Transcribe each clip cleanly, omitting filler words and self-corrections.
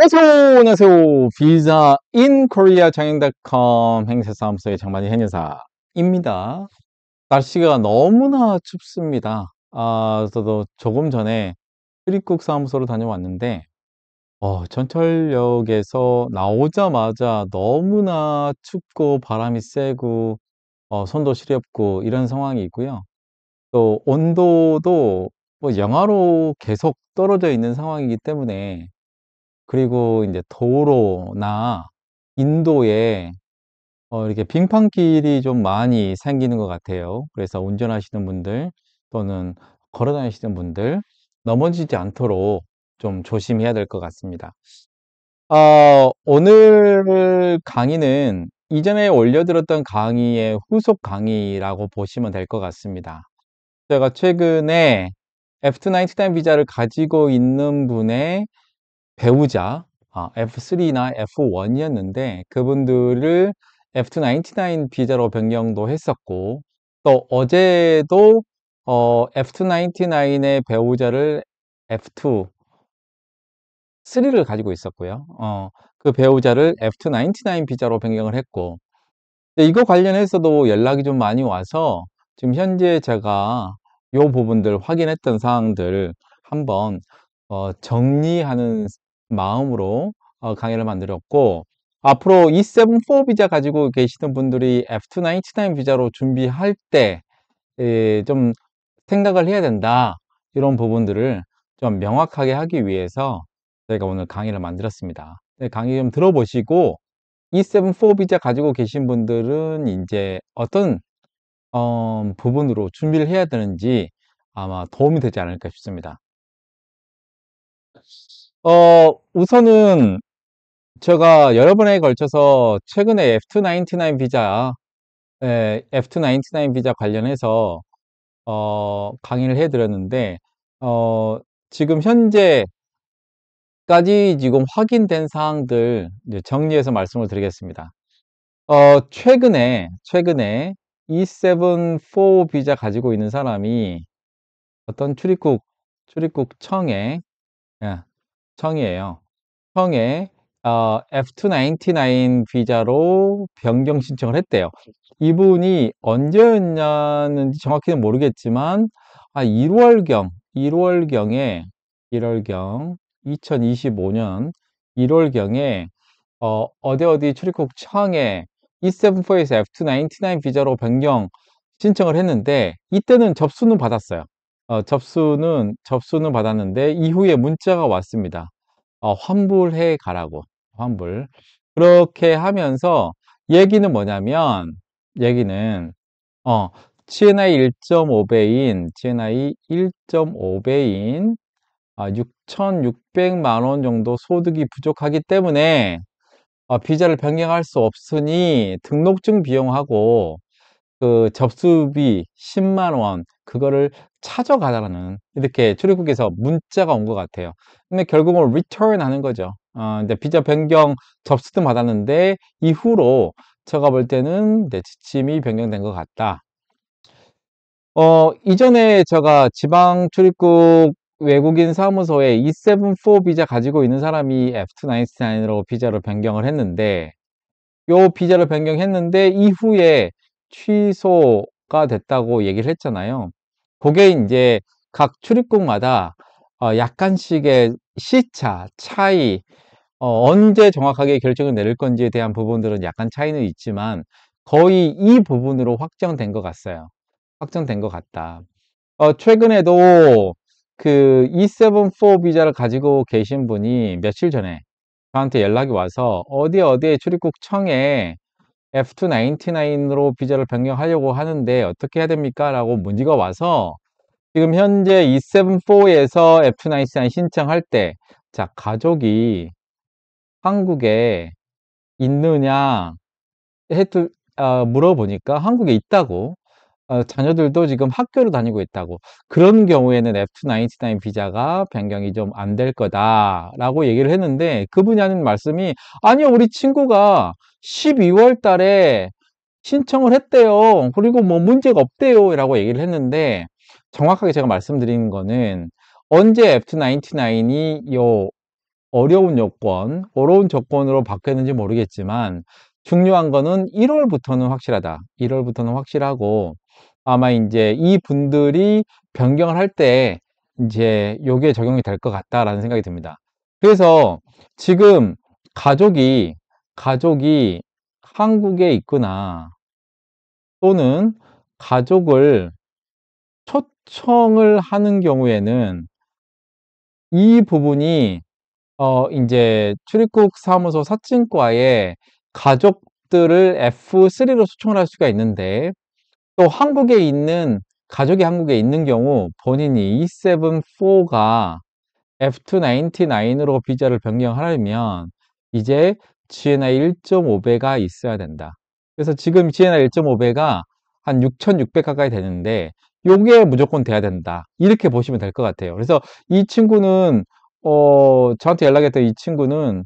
안녕하세요. 안녕하세요. 비자 인 코리아 장영닷컴 행세사무소의 장만희 행여사입니다. 날씨가 너무나 춥습니다. 저도 조금 전에 출입국 사무소로 다녀왔는데 전철역에서 나오자마자 너무나 춥고 바람이 세고 손도 시렵고 이런 상황이 있고요. 또 온도도 뭐 영하로 계속 떨어져 있는 상황이기 때문에, 그리고 이제 도로나 인도에 이렇게 빙판길이 좀 많이 생기는 것 같아요. 그래서 운전하시는 분들 또는 걸어 다니시는 분들 넘어지지 않도록 좀 조심해야 될 것 같습니다. 오늘 강의는 이전에 올려드렸던 강의의 후속 강의라고 보시면 될 것 같습니다. 제가 최근에 F299 비자를 가지고 있는 분의 배우자, F3나 F1이었는데 그분들을 F299 비자로 변경도 했었고, 또 어제도 F299의 배우자를 F2, 3를 가지고 있었고요. 그 배우자를 F299 비자로 변경을 했고, 이거 관련해서도 연락이 좀 많이 와서 지금 현재 제가 요 부분들 확인했던 사항들 한번 정리하는 마음으로 강의를 만들었고, 앞으로 E74 비자 가지고 계시는 분들이 F299 비자로 준비할 때 좀 생각을 해야 된다, 이런 부분들을 좀 명확하게 하기 위해서 저희가 오늘 강의를 만들었습니다. 강의 좀 들어보시고 E74 비자 가지고 계신 분들은 이제 어떤 부분으로 준비를 해야 되는지 아마 도움이 되지 않을까 싶습니다. 우선은 제가 여러 번에 걸쳐서 최근에 F299 비자, F299 비자 관련해서 강의를 해드렸는데, 지금 현재까지 지금 확인된 사항들 이제 정리해서 말씀을 드리겠습니다. 최근에 E74 비자 가지고 있는 사람이 어떤 출입국 청이에요. 청에 F299 비자로 변경 신청을 했대요. 이분이 언제였냐는지 정확히는 모르겠지만 1월경에 2025년 1월경에 어디 출입국 청에 E74에서 F299 비자로 변경 신청을 했는데, 이때는 접수는 받았어요. 접수는 받았는데 이후에 문자가 왔습니다. 환불해 가라고. 환불. 그렇게 하면서 얘기는 뭐냐면, 얘기는 GNI 1.5배인 6,600만 원 정도 소득이 부족하기 때문에 비자를 변경할 수 없으니 등록증 비용하고 그 접수비 10만 원 그거를 찾아가라는, 이렇게 출입국에서 문자가 온 것 같아요. 근데 결국은 return 하는 거죠. 이제 비자 변경 접수도 받았는데 이후로 제가 볼 때는 이제 지침이 변경된 것 같다. 이전에 제가 지방 출입국 외국인 사무소에 E74 비자 가지고 있는 사람이 F299으로 비자를 변경을 했는데, 요 비자를 변경했는데 이후에 취소가 됐다고 얘기를 했잖아요. 그게 이제 각 출입국마다 약간씩의 시차, 차이, 언제 정확하게 결정을 내릴 건지에 대한 부분들은 약간 차이는 있지만 거의 이 부분으로 확정된 것 같아요. 확정된 것 같다. 최근에도 그 E74 비자를 가지고 계신 분이 며칠 전에 저한테 연락이 와서 어디에 출입국 청에 F299으로 비자를 변경하려고 하는데 어떻게 해야 됩니까? 라고 문의가 와서, 지금 현재 E74에서 F299 신청할 때, 자, 가족이 한국에 있느냐 물어보니까 한국에 있다고, 자녀들도 지금 학교를 다니고 있다고, 그런 경우에는 F299 비자가 변경이 좀 안 될 거다라고 얘기를 했는데, 그분이 하는 말씀이, 아니요, 우리 친구가 12월 달에 신청을 했대요. 그리고 뭐 문제가 없대요. 라고 얘기를 했는데, 정확하게 제가 말씀드리는 거는 언제 F299이 요 어려운 조건으로 바뀌었는지 모르겠지만 중요한 거는 1월부터는 확실하다. 1월부터는 확실하고 아마 이제 이 분들이 변경을 할 때 이제 요게 적용이 될 것 같다라는 생각이 듭니다. 그래서 지금 가족이 한국에 있거나 또는 가족을 초청을 하는 경우에는 이 부분이 이제 출입국 사무소 사증과에 가족들을 F3로 초청을 할 수가 있는데 또 가족이 한국에 있는 경우 본인이 E74가 F299으로 비자를 변경하려면 이제 GNI 1.5배가 있어야 된다. 그래서 지금 GNI 1.5배가 한 6,600 가까이 되는데 요게 무조건 돼야 된다. 이렇게 보시면 될 것 같아요. 그래서 이 친구는 저한테 연락했던 이 친구는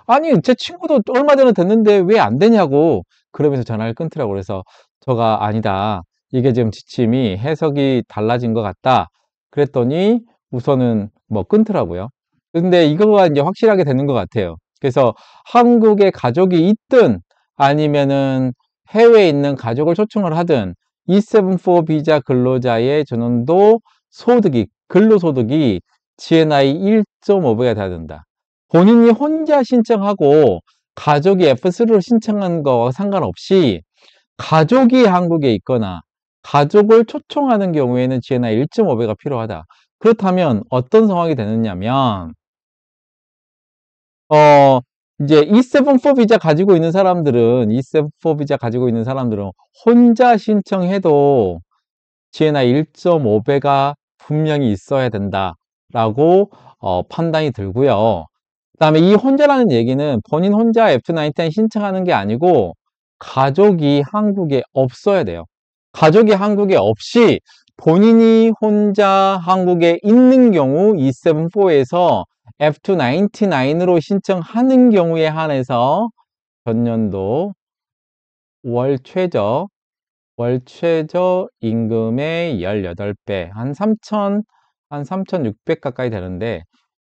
아니 제 친구도 얼마 전에 됐는데 왜 안 되냐고 그러면서 전화를 끊더라고. 그래서 제가 아니다. 이게 지금 지침이 해석이 달라진 것 같다. 그랬더니 우선은 뭐 끊더라고요. 근데 이거가 이제 확실하게 되는 것 같아요. 그래서 한국에 가족이 있든 아니면은 해외에 있는 가족을 초청을 하든 E74 비자 근로자의 전원도 근로소득이 GNI 1.5배가 돼야 된다. 본인이 혼자 신청하고 가족이 F3를 신청한 거와 상관없이 가족이 한국에 있거나 가족을 초청하는 경우에는 GNI 1.5배가 필요하다. 그렇다면 어떤 상황이 되느냐면 어 이제 E74 비자 가지고 있는 E74 비자 가지고 있는 사람들은 혼자 신청해도 GNI 1.5배가 분명히 있어야 된다라고 판단이 들고요. 그다음에 이 혼자라는 얘기는 본인 혼자 F99 신청하는 게 아니고 가족이 한국에 없어야 돼요. 가족이 한국에 없이 본인이 혼자 한국에 있는 경우 E74에서 F299으로 신청하는 경우에 한해서 전년도 월 최저 임금의 18배, 한 3,600 가까이 되는데,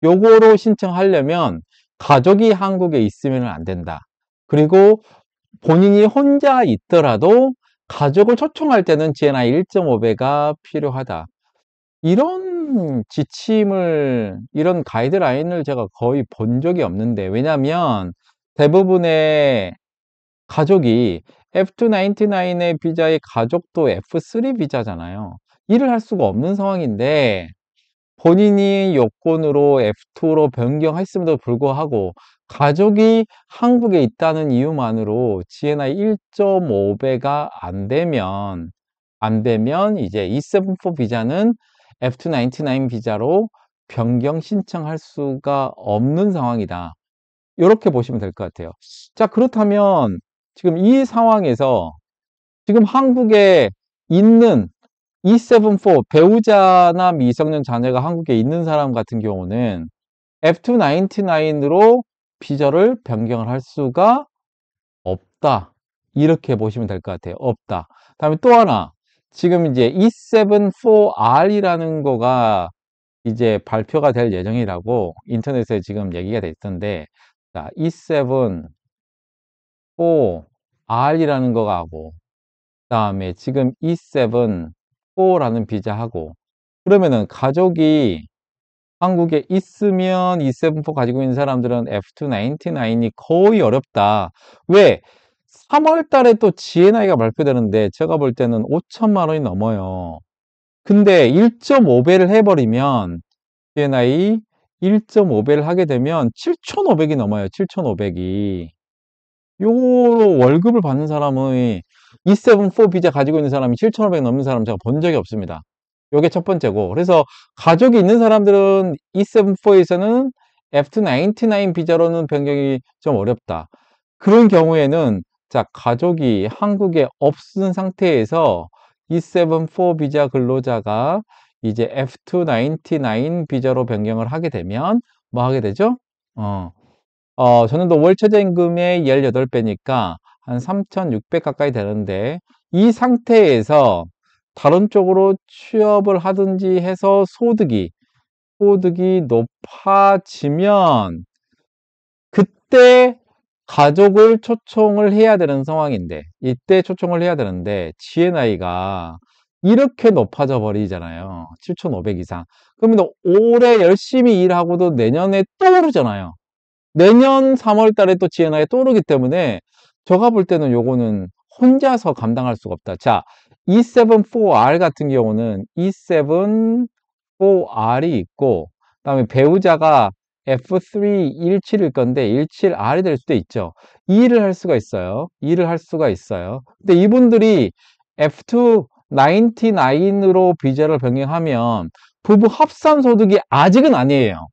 요거로 신청하려면 가족이 한국에 있으면 안 된다. 그리고 본인이 혼자 있더라도 가족을 초청할 때는 GNI 1.5배가 필요하다. 이런 가이드라인을 제가 거의 본 적이 없는데, 왜냐면 대부분의 가족이 F299의 비자의 가족도 F3 비자잖아요. 일을 할 수가 없는 상황인데 본인이 여권으로 F2로 변경했음에도 불구하고 가족이 한국에 있다는 이유만으로 GNI 1.5배가 안 되면 이제 E74 비자는 F299 비자로 변경 신청할 수가 없는 상황이다. 이렇게 보시면 될 것 같아요. 자, 그렇다면 지금 이 상황에서 지금 한국에 있는 E74 배우자나 미성년 자녀가 한국에 있는 사람 같은 경우는 F299으로 비자를 변경을 할 수가 없다. 이렇게 보시면 될 것 같아요. 없다. 다음에 또 하나. 지금 이제 E74R이라는 거가 이제 발표가 될 예정이라고 인터넷에 지금 얘기가 돼 있던데, 자, E7 R이라는 거가 하고, 그 다음에 지금 E7 4라는 비자하고, 그러면은 가족이 한국에 있으면 E74 가지고 있는 사람들은 F299이 거의 어렵다. 왜? 3월 달에 또 GNI가 발표되는데 제가 볼 때는 5천만 원이 넘어요. 근데 1.5배를 해버리면 GNI 1.5배를 하게 되면 7,500이 넘어요. 7,500이. 요 월급을 받는 사람의 E74 비자 가지고 있는 사람이 7,500 넘는 사람 제가 본 적이 없습니다. 요게 첫 번째고. 그래서 가족이 있는 사람들은 E74에서는 F299 비자로는 변경이 좀 어렵다. 그런 경우에는 자, 가족이 한국에 없는 상태에서 E74 비자 근로자가 이제 F299 비자로 변경을 하게 되면 뭐 하게 되죠? 저는 또 월 최저임금의 18배니까 한 3,600 가까이 되는데 이 상태에서 다른 쪽으로 취업을 하든지 해서 소득이 소득이 높아지면 그때 가족을 초청을 해야 되는 상황인데, 이때 초청을 해야 되는데 GNI가 이렇게 높아져 버리잖아요. 7,500 이상. 그러면 올해 열심히 일하고도 내년에 또 오르잖아요. 내년 3월 달에 또 GNI 또 오르기 때문에 제가 볼 때는 요거는 혼자서 감당할 수가 없다. 자, E74R 같은 경우는 E74R이 있고, 그다음에 배우자가 F317일 건데 17R이 될 수도 있죠. 일을 할 수가 있어요. 일을 할 수가 있어요. 근데 이분들이 F299으로 비자를 병행하면 부부 합산 소득이 아직은 아니에요.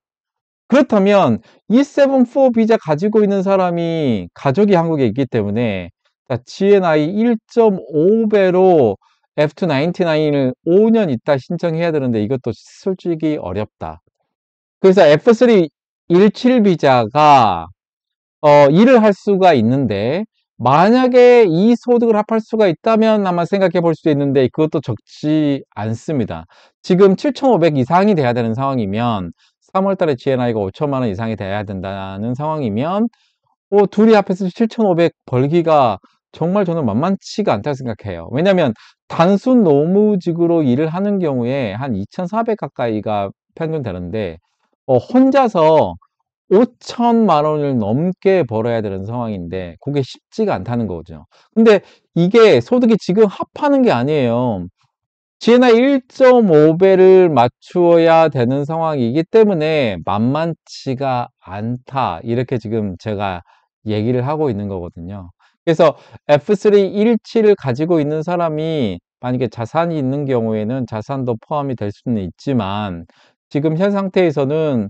그렇다면 E74 비자 가지고 있는 사람이 가족이 한국에 있기 때문에 GNI 1.5배로 F299을 5년 있다 신청해야 되는데 이것도 솔직히 어렵다. 그래서 F317 비자가 일을 할 수가 있는데 만약에 이 소득을 합할 수가 있다면 아마 생각해 볼 수도 있는데 그것도 적지 않습니다. 지금 7,500 이상이 돼야 되는 상황이면 3월 달에 GNI가 5천만 원 이상이 돼야 된다는 상황이면 둘이 합해서 7,500 벌기가 정말 저는 만만치가 않다고 생각해요. 왜냐하면 단순 노무직으로 일을 하는 경우에 한 2,400 가까이가 평균 되는데 혼자서 5천만 원을 넘게 벌어야 되는 상황인데 그게 쉽지가 않다는 거죠. 근데 이게 소득이 지금 합하는 게 아니에요. GNI 1.5배를 맞추어야 되는 상황이기 때문에 만만치가 않다. 이렇게 지금 제가 얘기를 하고 있는 거거든요. 그래서 F317을 가지고 있는 사람이 만약에 자산이 있는 경우에는 자산도 포함이 될 수는 있지만 지금 현 상태에서는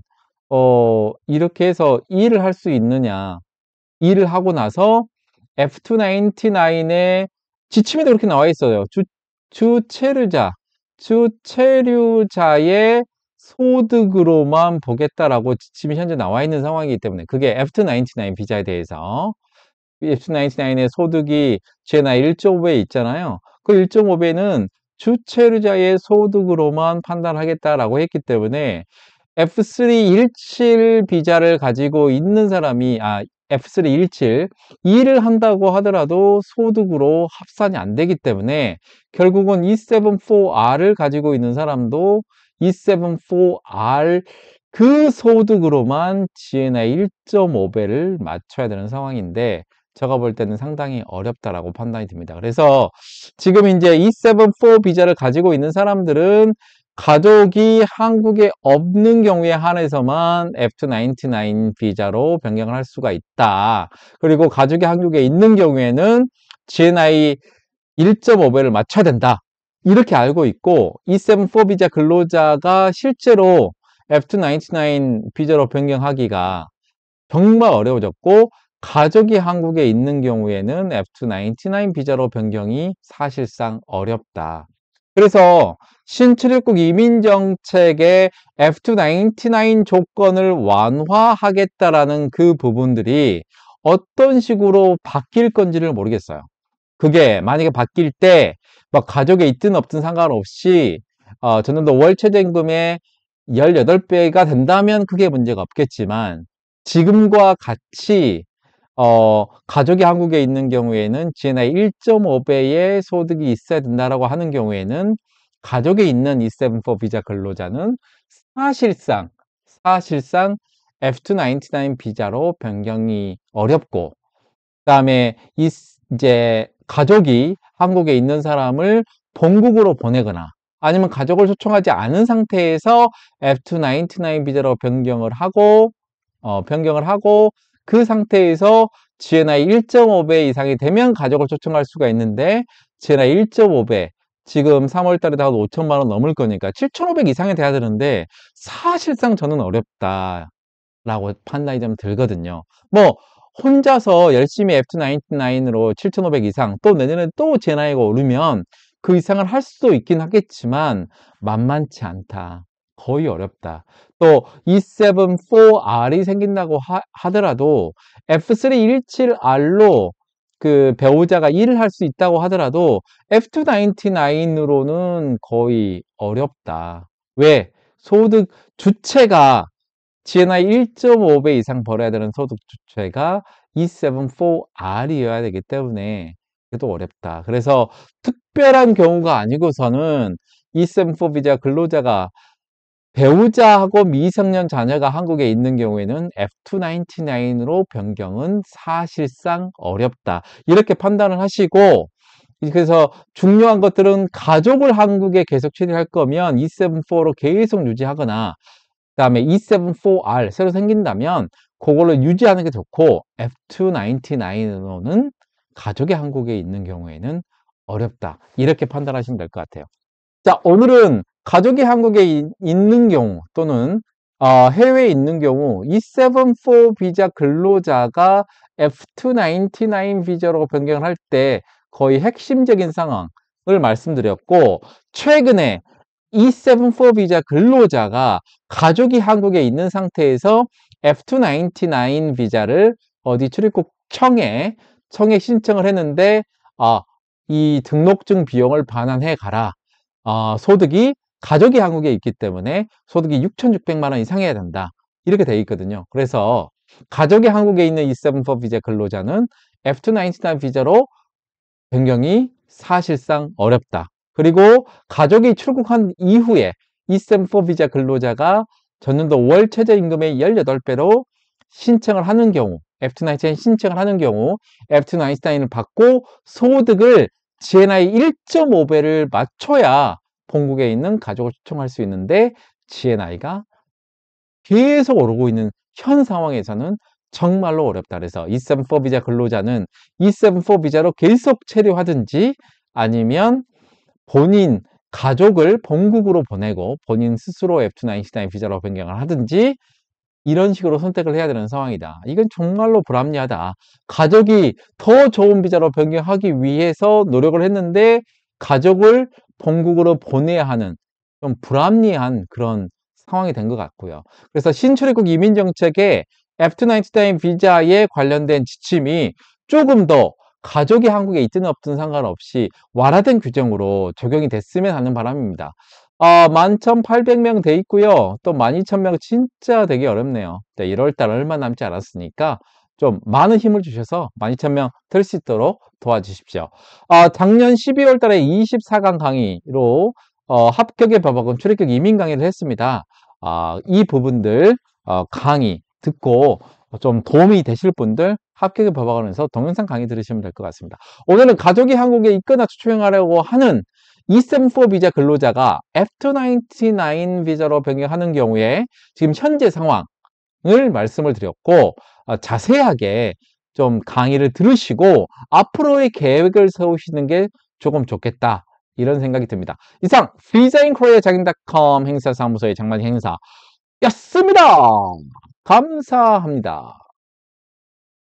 이렇게 해서 일을 할 수 있느냐. 일을 하고 나서 F299에 지침에도 그렇게 나와 있어요. 주체류자, 주체류자의 소득으로만 보겠다라고 지침이 현재 나와 있는 상황이기 때문에 그게 F299 비자에 대해서 F299의 소득이 GNI 1.5배 있잖아요. 그 1.5배는 주체류자의 소득으로만 판단하겠다라고 했기 때문에 F317 비자를 가지고 있는 사람이 F317 일을 한다고 하더라도 소득으로 합산이 안 되기 때문에 결국은 E74R을 가지고 있는 사람도 E74R 그 소득으로만 GNI 1.5배를 맞춰야 되는 상황인데 제가 볼 때는 상당히 어렵다라고 판단이 듭니다. 그래서 지금 이제 E74 비자를 가지고 있는 사람들은 가족이 한국에 없는 경우에 한해서만 F299 비자로 변경을 할 수가 있다. 그리고 가족이 한국에 있는 경우에는 GNI 1.5배를 맞춰야 된다. 이렇게 알고 있고 E74 비자 근로자가 실제로 F299 비자로 변경하기가 정말 어려워졌고 가족이 한국에 있는 경우에는 F299 비자로 변경이 사실상 어렵다. 그래서 신출입국 이민정책의 F299 조건을 완화하겠다라는 그 부분들이 어떤 식으로 바뀔 건지를 모르겠어요. 그게 만약에 바뀔 때 막 가족에 있든 없든 상관없이 저는 월 최저임금의 18배가 된다면 크게 문제가 없겠지만 지금과 같이 가족이 한국에 있는 경우에는 GNI 1.5배의 소득이 있어야 된다라고 하는 경우에는 가족에 있는 E74 비자 근로자는 사실상 F299 비자로 변경이 어렵고 그다음에 이제 가족이 한국에 있는 사람을 본국으로 보내거나 아니면 가족을 초청하지 않은 상태에서 F299 비자로 변경을 하고 그 상태에서 GNI 1.5배 이상이 되면 가족을 초청할 수가 있는데 GNI 1.5배 지금 3월 달에 다 5천만 원 넘을 거니까 7,500 이상이 돼야 되는데 사실상 저는 어렵다라고 판단이 좀 들거든요. 뭐 혼자서 열심히 F299으로 7,500 이상 또 내년에 또 GNI가 오르면 그 이상을 할 수도 있긴 하겠지만 만만치 않다. 거의 어렵다. 또 E74R이 생긴다고 하더라도 F317R로 그 배우자가 일을 할 수 있다고 하더라도 F299으로는 거의 어렵다. 왜? 소득 주체가 GNI 1.5배 이상 벌어야 되는 소득 주체가 274R이어야 되기 때문에 그래도 어렵다. 그래서 특별한 경우가 아니고서는 274 비자 근로자가 배우자하고 미성년 자녀가 한국에 있는 경우에는 F299로 변경은 사실상 어렵다. 이렇게 판단을 하시고, 그래서 중요한 것들은 가족을 한국에 계속 체류할 거면 274로 계속 유지하거나, 그다음에 274R 새로 생긴다면 그걸로 유지하는 게 좋고, F299로는 가족이 한국에 있는 경우에는 어렵다. 이렇게 판단하시면 될 것 같아요. 자, 오늘은 가족이 한국에 있는 경우 또는 해외에 있는 경우 274 비자 근로자가 F299 비자로 변경을 할 때 거의 핵심적인 상황을 말씀드렸고, 최근에 274 비자 근로자가 가족이 한국에 있는 상태에서 F299 비자를 어디 출입국 청에 신청을 했는데, 이 등록증 비용을 반환해 가라. 소득이 가족이 한국에 있기 때문에 소득이 6,600만 원 이상 해야 된다. 이렇게 되어 있거든요. 그래서 가족이 한국에 있는 274 비자 근로자는 F299 비자로 변경이 사실상 어렵다. 그리고 가족이 출국한 이후에 274 비자 근로자가 전년도 월 최저임금의 18배로 신청을 하는 경우, F299 신청을 하는 경우 F299을 받고 소득을 GNI 1.5배를 맞춰야 본국에 있는 가족을 초청할 수 있는데, GNI가 계속 오르고 있는 현 상황에서는 정말로 어렵다. 그래서 274 비자 근로자는 274 비자로 계속 체류하든지, 아니면 본인 가족을 본국으로 보내고 본인 스스로 F299 비자로 변경을 하든지, 이런 식으로 선택을 해야 되는 상황이다. 이건 정말로 불합리하다. 가족이 더 좋은 비자로 변경하기 위해서 노력을 했는데 가족을 본국으로 보내야 하는 좀 불합리한 그런 상황이 된 것 같고요. 그래서 신출입국 이민정책에 F299 비자에 관련된 지침이 조금 더 가족이 한국에 있든 없든 상관없이 완화된 규정으로 적용이 됐으면 하는 바람입니다. 11,800명 돼 있고요. 또 12,000명 진짜 되기 어렵네요. 1월달 얼마 남지 않았으니까 좀 많은 힘을 주셔서 12,000명 될 수 있도록 도와주십시오. 작년 12월 달에 24강 강의로 합격의 법학원 출입국 이민 강의를 했습니다. 이 부분들 강의 듣고 좀 도움이 되실 분들 합격의 법학원에서 동영상 강의 들으시면 될 것 같습니다. 오늘은 가족이 한국에 있거나 초청하려고 하는 274 비자 근로자가 F299 비자로 변경하는 경우에 지금 현재 상황을 말씀을 드렸고, 자세하게 좀 강의를 들으시고 앞으로의 계획을 세우시는 게 조금 좋겠다, 이런 생각이 듭니다. 이상 비자인코리아 자gin닷컴 행사사무소의 장만희 행사였습니다. 감사합니다.